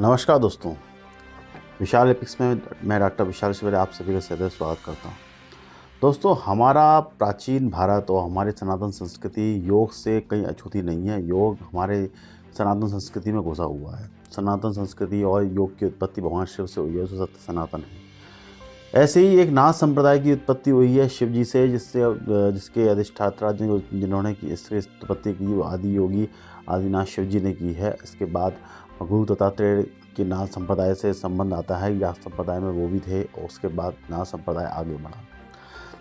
नमस्कार दोस्तों, विशाल एपिक्स में मैं डॉक्टर विशाल सवेरे आप सभी का सदैव स्वागत करता हूँ। दोस्तों, हमारा प्राचीन भारत और हमारी सनातन संस्कृति योग से कहीं अछूती नहीं है। योग हमारे सनातन संस्कृति में घुसा हुआ है। सनातन संस्कृति और योग की उत्पत्ति भगवान शिव से हुई है, जो सत्य सनातन है। ऐसे ही एक नाथ संप्रदाय की उत्पत्ति हुई है शिव जी से, जिसके अधिष्ठाता जिन्होंने इसकी उत्पत्ति की वो आदि योगी आदिनाथ शिव जी ने की है। इसके बाद गुरु दत्तात्रेय के नाथ संप्रदाय से संबंध आता है। नाथ संप्रदाय में वो भी थे और उसके बाद नाथ संप्रदाय आगे बढ़ा।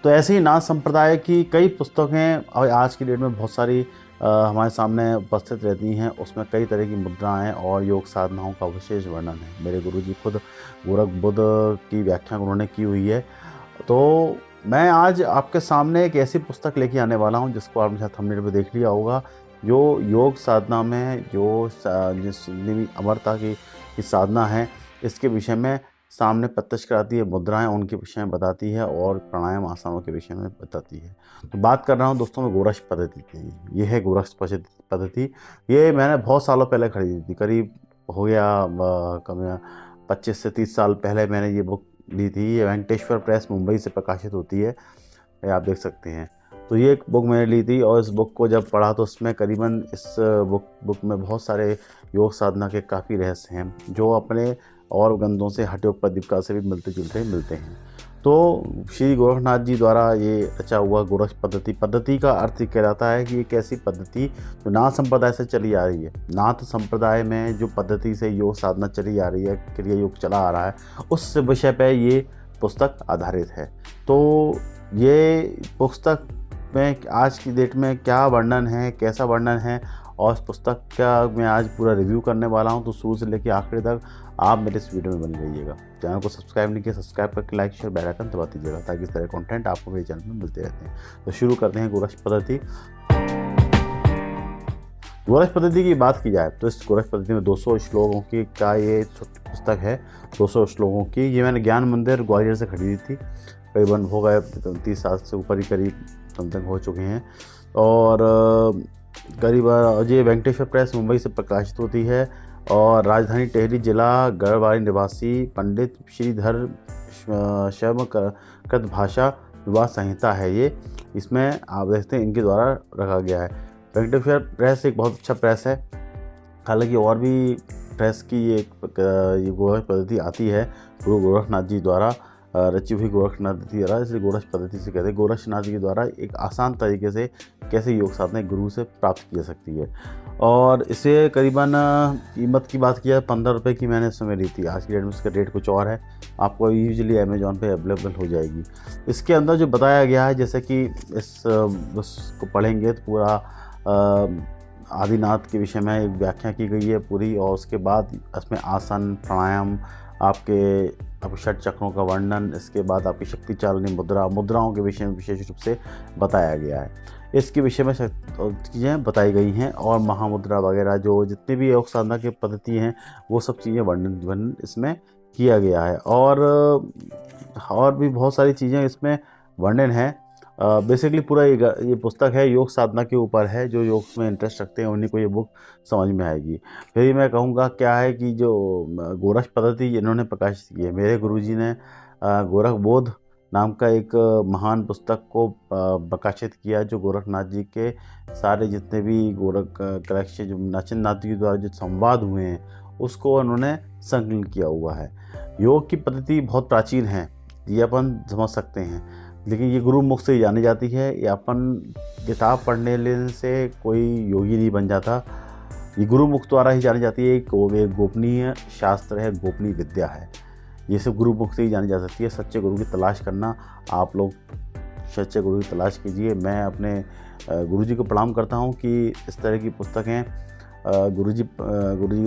तो ऐसे ही नाथ संप्रदाय की कई पुस्तकें और आज की डेट में बहुत सारी हमारे सामने उपस्थित रहती हैं। उसमें कई तरह की मुद्राएं और योग साधनाओं का विशेष वर्णन है। मेरे गुरुजी खुद गोरख बुद्ध की व्याख्या उन्होंने की हुई है। तो मैं आज आपके सामने एक ऐसी पुस्तक लेके आने वाला हूं जिसको आपने शायद थंबनेल पे देख लिया होगा, जो योग साधना में जितनी भी अमरता की साधना है, इसके विषय में सामने प्रत्यक्ष कराती है। मुद्राएं उनके विषय में बताती है और प्राणायाम आसनों के विषय में बताती है। तो बात कर रहा हूं दोस्तों मैं गोरक्ष पद्धति की। ये है गोरक्ष पद्धति। ये मैंने बहुत सालों पहले खरीदी थी, करीब हो गया कम 25 से 30 साल पहले मैंने ये बुक ली थी। ये वेंकटेश्वर प्रेस मुंबई से प्रकाशित होती है, ये आप देख सकते हैं। तो ये एक बुक मैंने ली थी और इस बुक को जब पढ़ा तो उसमें करीबन इस बुक में बहुत सारे योग साधना के काफ़ी रहस्य हैं, जो अपने और ग्रंथों से हठयोग पद्धति से भी मिलते हैं। तो श्री गोरखनाथ जी द्वारा ये रचा हुआ गोरक्ष पद्धति का अर्थ कहलाता है कि एक ऐसी पद्धति जो नाथ संप्रदाय से चली आ रही है। नाथ संप्रदाय में जो पद्धति से योग साधना चली आ रही है, क्रिया योग चला आ रहा है, उस विषय पर ये पुस्तक आधारित है। तो ये पुस्तक में आज की डेट में क्या वर्णन है, कैसा वर्णन है, और इस पुस्तक का मैं आज पूरा रिव्यू करने वाला हूं। तो शुरू से लेकर आखिरी तक आप मेरे इस वीडियो में बने रहिएगा। चैनल को सब्सक्राइब नहीं किया, सब्सक्राइब करके लाइक शेयर बेल आइकन दबा दीजिएगा, ताकि इस तरह कंटेंट आपको मेरे चैनल में मिलते रहते हैं। तो शुरू करते हैं गोरक्ष पद्धति। गोरक्ष पद्धति की बात की जाए तो इस गोरक्ष पद्धति में 200 श्लोकों की का ये पुस्तक है। 200 श्लोकों की ये मैंने ज्ञान मंदिर ग्वालियर से खरीदी थी। करीबन हो गए 30 साल से ऊपर ही करीब समथिंग हो चुके हैं। और करीब ये वेंकटेश्वर प्रेस मुंबई से प्रकाशित होती है और राजधानी टेहरी जिला गढ़वाली निवासी पंडित श्रीधर शर्मकृत भाषा विवाह संहिता है ये। इसमें आप देखते हैं इनके द्वारा रखा गया है। वेंकटेश्वर प्रेस एक बहुत अच्छा प्रेस है। हालांकि और भी प्रेस की ये गोरक्ष पद्धति आती है गुरु गोरखनाथ जी द्वारा रची हुई गोरखनाथ जी द्वारा, इसलिए गोरक्ष पद्धति से कहते हैं। गोरखनाथ जी के द्वारा एक आसान तरीके से कैसे योग साधना गुरु से प्राप्त की जा सकती है। और इसे करीबन कीमत की बात किया 15 रुपये की मैंने इस समय ली थी। आज की डेट में इसका रेट कुछ और है, आपको यूजुअली अमेजोन पे अवेलेबल हो जाएगी। इसके अंदर जो बताया गया है, जैसे कि इसको पढ़ेंगे तो पूरा आदिनाथ के विषय में एक व्याख्या की गई है पूरी, और उसके बाद इसमें आसन प्राणायाम आपके षट चक्रों का वर्णन, इसके बाद आपकी शक्ति चालनी मुद्राओं के विषय में विशेष रूप से बताया गया है। इसके विषय में चीज़ें बताई गई हैं और महामुद्रा वगैरह जो जितने भी योग साधना की पद्धति हैं वो सब चीज़ें वर्णन इसमें किया गया है। और भी बहुत सारी चीज़ें इसमें वर्णन है। बेसिकली पूरा ये पुस्तक है योग साधना के ऊपर है। जो योग में इंटरेस्ट रखते हैं उन्हीं को ये बुक समझ में आएगी। फिर मैं कहूँगा क्या है कि जो गोरक्ष पद्धति इन्होंने प्रकाशित की है, मेरे गुरुजी ने गोरख बोध नाम का एक महान पुस्तक को प्रकाशित किया, जो गोरखनाथ जी के सारे जितने भी गोरख कलेक्शन जो नाचननाथ जी द्वारा जो संवाद हुए हैं उसको उन्होंने संकलन किया हुआ है। योग की पद्धति बहुत प्राचीन है, ये अपन समझ सकते हैं, लेकिन ये गुरु मुख से ही जानी जाती है। ये अपन किताब पढ़ने लेने से कोई योगी नहीं बन जाता, ये गुरु मुख द्वारा ही जानी जाती है। एक गोपनीय शास्त्र है, गोपनीय विद्या है, ये सब गुरु मुख से ही जानी जा सकती है। सच्चे गुरु की तलाश करना, आप लोग सच्चे गुरु की तलाश कीजिए। मैं अपने गुरुजी को प्रणाम करता हूँ कि इस तरह की पुस्तकें गुरुजी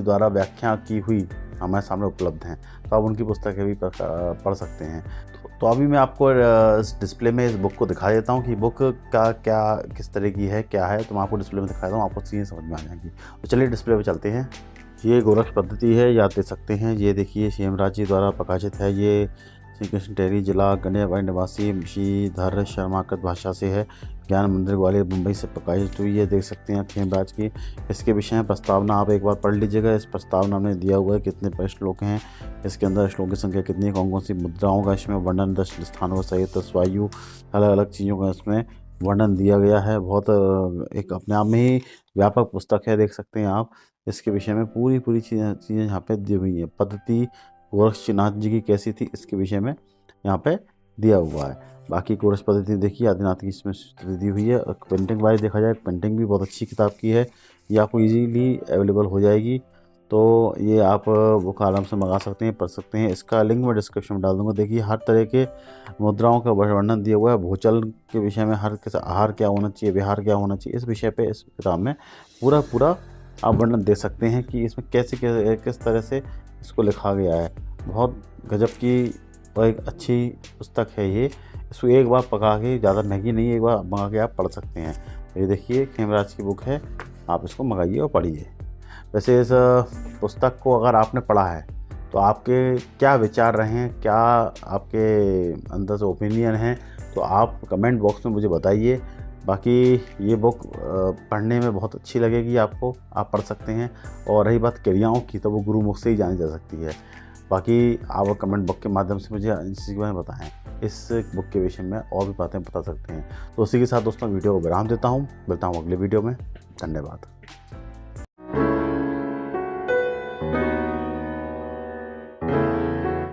द्वारा व्याख्या की हुई हमारे सामने उपलब्ध हैं, तो आप उनकी पुस्तकें भी पढ़ सकते हैं। तो अभी मैं आपको इस डिस्प्ले में इस बुक को दिखा देता हूँ कि बुक का क्या किस तरह की है, क्या है। तो मैं आपको डिस्प्ले में दिखा देता हूँ, आपको चीज़ें समझ में आ जाएंगी। तो चलिए डिस्प्ले पे चलते हैं। ये गोरक्ष पद्धति है, याद दे सकते हैं। ये देखिए हेमराज जी द्वारा प्रकाशित है। ये श्री कृष्ण टेरी, जिला गंडेवाड़ी निवासी श्रीधर शर्माकृत भाषा से है। ज्ञान मंदिर ग्वालियर मुंबई से प्रकाशित हुई है। देख सकते हैं खेमराज की। इसके विषय में प्रस्तावना आप एक बार पढ़ लीजिएगा। इस प्रस्तावना में दिया हुआ है कितने श्लोक हैं, इसके अंदर श्लोक की संख्या कितनी है, कौन कौन सी मुद्राओं का इसमें वर्णन, 10 स्थानों सहित स्वायु अलग अलग चीज़ों का इसमें वर्णन दिया गया है। बहुत एक अपने आप में ही व्यापक पुस्तक है, देख सकते हैं आप। इसके विषय में पूरी चीज़ें यहाँ पे दी हुई है। पद्धति गोरक्षनाथ जी की कैसी थी, इसके विषय में यहाँ पे दिया हुआ है। बाकी कोरस पद्धति देखिए, आदिनाथ की इसमें स्तुति दी हुई है। और पेंटिंग वाइज देखा जाए, पेंटिंग भी बहुत अच्छी किताब की है। ये आपको इजीली अवेलेबल हो जाएगी, तो ये आप बुक आराम से मंगा सकते हैं, पढ़ सकते हैं। इसका लिंक मैं डिस्क्रिप्शन में डाल दूँगा। देखिए हर तरह के मुद्राओं का वर्णन दिया हुआ है। भूचल के विषय में हर किस आहार क्या होना चाहिए, विहार क्या होना चाहिए, इस विषय पे इस किताब में पूरा आप वर्णन दे सकते हैं कि इसमें कैसे किस तरह से इसको लिखा गया है। बहुत गजब की और एक अच्छी पुस्तक है ये। इसको एक बार पका के, ज़्यादा महंगी नहीं है, एक बार मंगा के आप पढ़ सकते हैं। ये देखिए खेमराज की बुक है, आप इसको मंगाइए और पढ़िए। वैसे इस पुस्तक को अगर आपने पढ़ा है तो आपके क्या विचार रहे हैं, क्या आपके अंदर से ओपिनियन है, तो आप कमेंट बॉक्स में मुझे बताइए। बाकी ये बुक पढ़ने में बहुत अच्छी लगेगी आपको, आप पढ़ सकते हैं। और रही बात क्रियाओं की, तो वो गुरुमुख से ही जानी जा सकती है। बाकी आप कमेंट बॉक्स के माध्यम से मुझे इसी के बारे में बताएं, इस बुक के विषय में और भी बातें बता सकते हैं। तो उसी के साथ दोस्तों वीडियो को विराम देता हूँ, मिलता हूँ अगले वीडियो में। धन्यवाद।